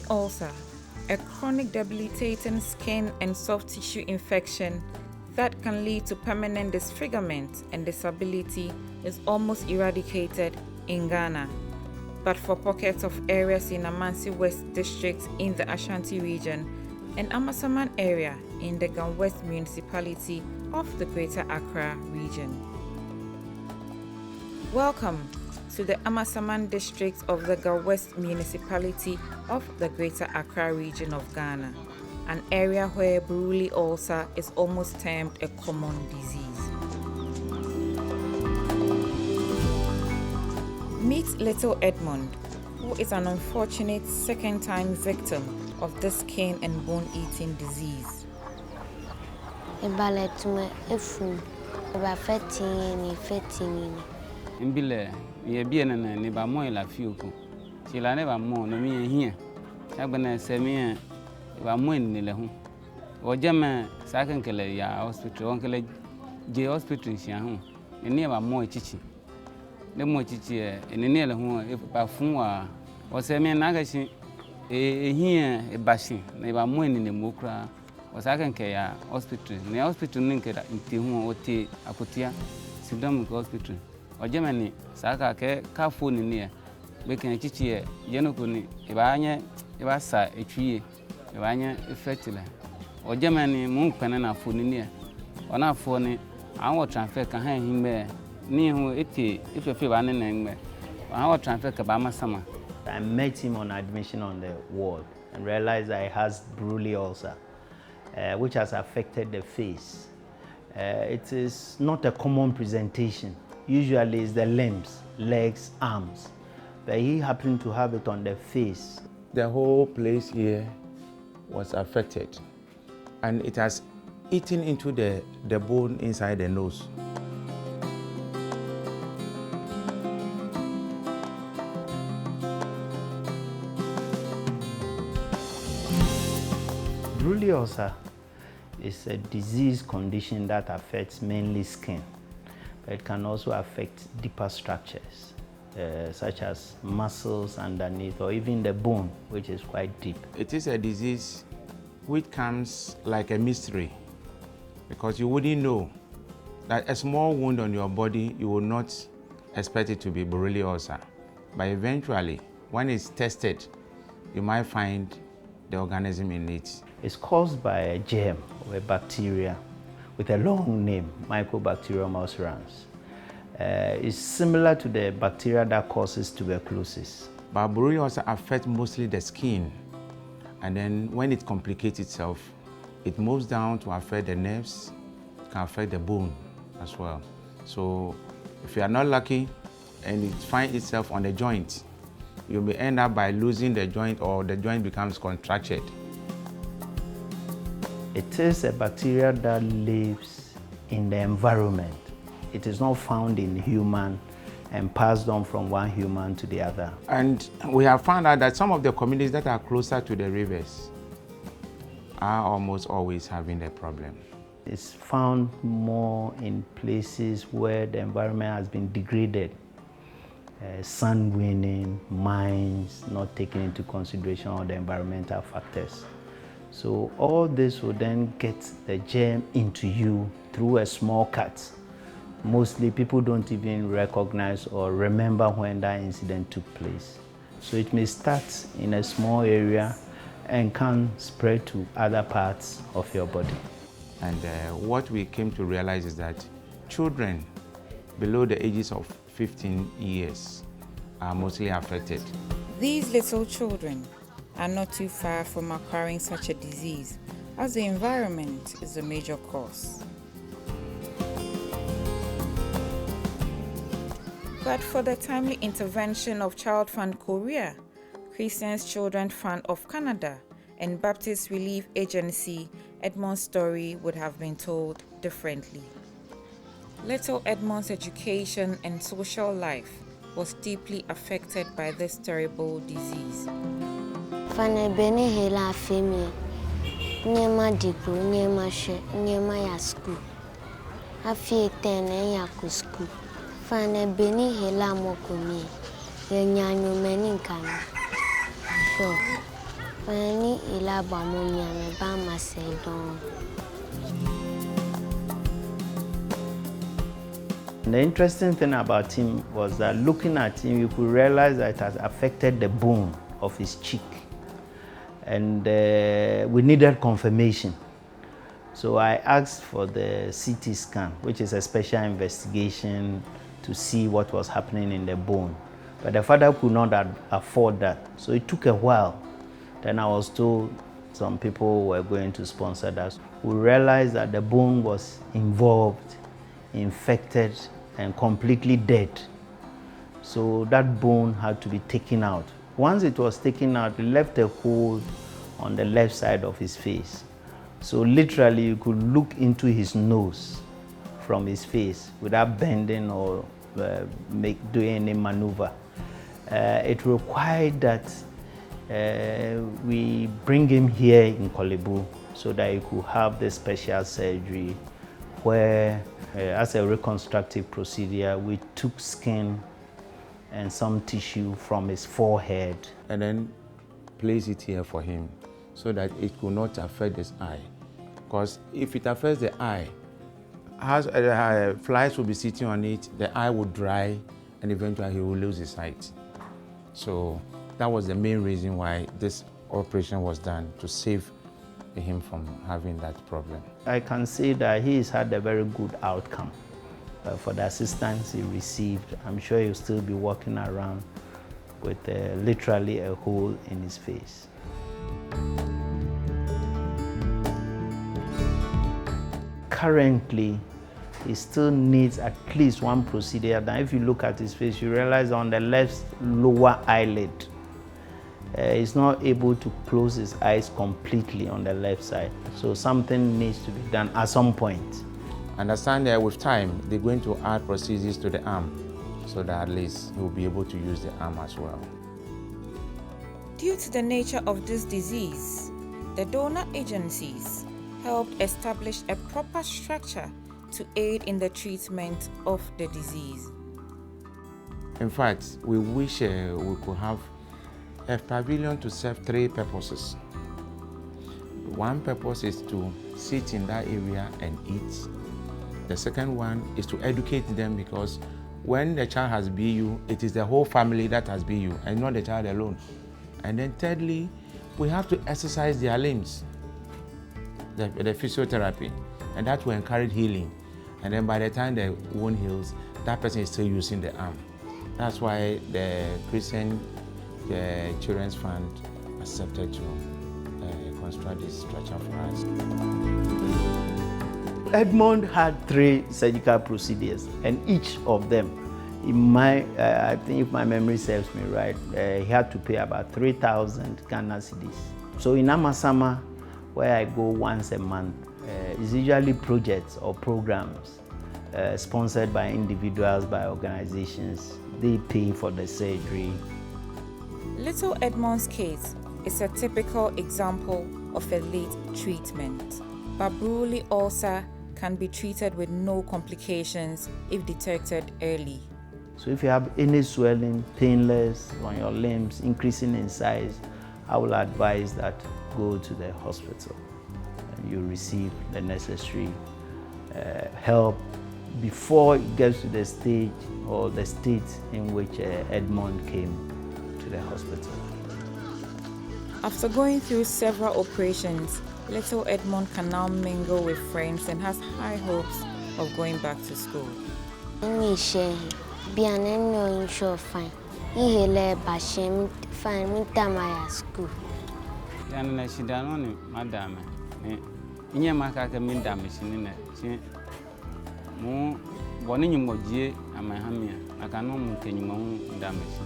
ulcer, a chronic debilitating skin and soft tissue infection that can lead to permanent disfigurement and disability, is almost eradicated in Ghana. But for pockets of areas in Amasaman West District in the Ashanti region and Amasaman area in the Ghan West municipality of the Greater Accra region. Welcome to the Amasaman District of the Ghan West municipality of the Greater Accra region of Ghana, an area where Buruli ulcer is almost termed a common disease. Meet little Edmund, who is an unfortunate second-time victim of this skin and bone-eating disease. Imbile ye bien ne ba mo la fiuko ti la ne ba mo no mi hia agbena se mi ba mo ni le hu o jema saken kele ya hospital on kele je hospital sia hu ni ba mo chichi le mo chichi ni le hu ba fun wa o se mi na ga shi hia e ba shi ne ba mo ni mo kra o saken ke ya hospital ne hospital ni ke ti hu o ti akotia sidam hospital o Germany saka ke ka phone ni e be kan chichi e yenoko ni e ba sa etwie e ba nya effectile o Germany mu pene na phone ni e ona phone awon transfer kan han himbe ni hu eti ifefe ba ne na ngbe awon transfer ka ba masama. I met him on admission on the ward and realized that he has Buruli ulcer, which has affected the face. It is not a common presentation. Usually it's the limbs, legs, arms, but he happened to have it on the face. The whole place here was affected, and it has eaten into the bone inside the nose. Buruli ulcer is a disease condition that affects mainly skin. It can also affect deeper structures, such as muscles underneath or even the bone, which is quite deep. It is a disease which comes like a mystery, because you wouldn't know that a small wound on your body, you will not expect it to be Buruli ulcer. But eventually, when it's tested, you might find the organism in it. It's caused by a germ or a bacteria with a long name, Mycobacterium ulcerans. It's similar to the bacteria that causes tuberculosis. But Buruli ulcer affects mostly the skin, and then when it complicates itself, it moves down to affect the nerves, can affect the bone as well. So if you are not lucky and it finds itself on the joint, you may end up by losing the joint, or the joint becomes contracted. It is a bacteria that lives in the environment. It is not found in human and passed on from one human to the other. And we have found out that some of the communities that are closer to the rivers are almost always having the problem. It's found more in places where the environment has been degraded. Sand winning, mines, not taking into consideration all the environmental factors. So all this will then get the germ into you through a small cut. Mostly people don't even recognize or remember when that incident took place. So it may start in a small area and can spread to other parts of your body. And what we came to realize is that children below the ages of 15 years are mostly affected. These little children are not too far from acquiring such a disease, as the environment is a major cause. But for the timely intervention of Child Fund Korea, Christians Children Fund of Canada, and Baptist Relief Agency, Edmund's story would have been told differently. Little Edmund's education and social life was deeply affected by this terrible disease. Fane bene hela femi nyema dipo nyema she nyema ya school afie tene ya ku school fane bene hela mokomi yenyanyo meni nkana so Fani ila ba mommy me ba Macedon. The interesting thing about him was that looking at him, you could realize that it has affected the bone of his cheek. And we needed confirmation. So I asked for the CT scan, which is a special investigation to see what was happening in the bone. But the father could not afford that. So it took a while. Then I was told some people were going to sponsor that. We realized that the bone was involved, infected, and completely dead. So that bone had to be taken out. Once it was taken out, it left a hole on the left side of his face. So literally you could look into his nose from his face without bending or doing any maneuver. It required that we bring him here in Kolebu so that he could have the special surgery where, as a reconstructive procedure, we took skin and some tissue from his forehead. And then place it here for him so that it could not affect his eye. Because if it affects the eye, flies will be sitting on it, the eye will dry, and eventually he will lose his sight. So that was the main reason why this operation was done, to save him from having that problem. I can say that he has had a very good outcome for the assistance he received. I'm sure he'll still be walking around with literally a hole in his face. Currently, he still needs at least one procedure. Now, if you look at his face, you realize on the left lower eyelid, he's not able to close his eyes completely on the left side. So something needs to be done at some point. Understand that with time, they're going to add procedures to the arm so that at least he'll be able to use the arm as well. Due to the nature of this disease, the donor agencies helped establish a proper structure to aid in the treatment of the disease. In fact, we wish we could have a pavilion to serve three purposes. One purpose is to sit in that area and eat. The second one is to educate them, because when the child has BU, it is the whole family that has BU and not the child alone. And then thirdly, we have to exercise their limbs, the physiotherapy, and that will encourage healing. And then by the time the wound heals, that person is still using the arm. That's why the Christian Children's Fund accepted to construct this structure for us. Edmond had 3 surgical procedures, and each of them, I think if my memory serves me right, he had to pay about 3,000 Ghana cedis. So in Amasaman, where I go once a month, it's usually projects or programs sponsored by individuals, by organizations. They pay for the surgery. Little Edmond's case is a typical example of a late treatment, but Buruli ulcer can be treated with no complications if detected early. So if you have any swelling, painless on your limbs, increasing in size, I will advise that go to the hospital and you receive the necessary help before it gets to the stage or the state in which Edmond came to the hospital. After going through several operations, little Edmond can now mingle with friends and has high hopes of going back to school. Fine. Ihele bashem fine me tamaya school. Yana she danoni madam. Inya makaka min damishini na chi mu boni nyumogie amahamia akano mu kenyumo damishi.